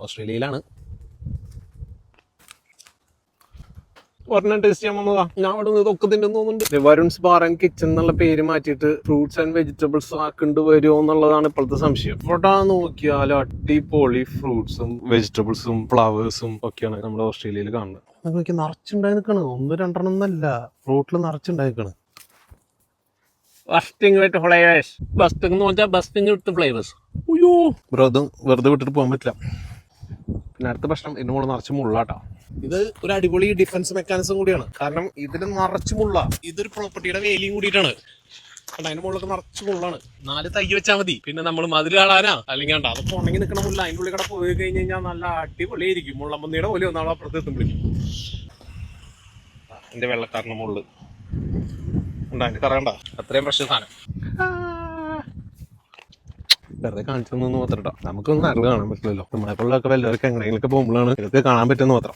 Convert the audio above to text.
ഓസ്ട്രേലിയയിലാണ്. ഒരെണ്ണം ടേസ്റ്റ് ചെയ്യാൻ വന്നതാ. ഞാൻ അവിടെ നിന്ന് ഇതൊക്കെ തിന്നു തോന്നുന്നുണ്ട്. വരുൺസ് ബാർ ആൻഡ് കിച്ചൺ എന്നുള്ള പേര് മാറ്റിയിട്ട് ഫ്രൂട്ട്സ് ആൻഡ് വെജിറ്റബിൾസ് ആക്കേണ്ടി വരുമോ എന്നുള്ളതാണ് ഇപ്പോഴത്തെ സംശയം. ഇവിടെ നോക്കിയാലും അടിപൊളി ഫ്രൂട്ട്സും വെജിറ്റബിൾസും ഫ്ലവേഴ്സും ഒക്കെയാണ് നമ്മുടെ ഓസ്ട്രേലിയയിൽ കാണുന്നത്. നോക്കി നിറച്ചുണ്ടായി നിൽക്കണം, 1-2 എന്നല്ല, ഫ്രൂട്ടിൽ നിറച്ചുണ്ടായി നിൽക്കണം. ബസ്റ്റിംഗ് വിത്ത് ഫ്ലേവേഴ്സ്. ബസ്റ്റിംഗ് എന്ന് പറഞ്ഞാൽ ബസ്റ്റിംഗ് വിത്ത് ഫ്ലേവേഴ്സ്. അയ്യോ വെറുതെ വിട്ടിട്ട് പോകാൻ പറ്റില്ല. പിന്നെ അടുത്ത പ്രശ്നം ഇതിന് മുകളിൽ നിറച്ച് മുള്ളാട്ടോ. ഇത് ഒരു അടിപൊളി ഡിഫൻസ് മെക്കാനിസം കൂടിയാണ്. കാരണം ഇതിൽ നിറച്ച് മുള്ള, ഇതൊരു പ്രോപ്പർട്ടിയുടെ വേലിയും കൂടിയിട്ടാണ്. അതിന് മുകളിലൊക്കെ നിറച്ച് മുള്ളാണ്. 4 തൈ വെച്ചാൽ മതി. പിന്നെ നമ്മൾ മതിൽ കാണാനാ അല്ലെങ്കിൽ കണ്ട അതൊക്കെ ഉണങ്ങി നിൽക്കണ മുല്ല. അതിൻ്റെ ഉള്ളിൽ കൂടെ പോയി കഴിഞ്ഞ് കഴിഞ്ഞാൽ നല്ല അടിപൊളിയായിരിക്കും. മുള്ളമ്പന്നിയുടെ പോലെ ഒന്നാളെ അപ്പുറത്ത് എത്തുമ്പോഴേക്കും. എന്റെ വെള്ളക്കാരൻ്റെ മുകളിൽ ഉണ്ടാ, എനിക്ക് അറിയണ്ട, അത്രയും പ്രശ്ന സാധനം. വെറുതെ കാണിച്ചു മാത്രം കേട്ടോ. നമുക്കൊന്നും അറിവ് കാണാൻ പറ്റില്ലല്ലോ. നമ്മളെപ്പോഴൊക്കെ വല്ലവർക്ക് എങ്ങനെയെങ്കിലൊക്കെ പോകുമ്പോഴാണ് ഇതൊക്കെ കാണാൻ പറ്റുമെന്ന് മാത്രം.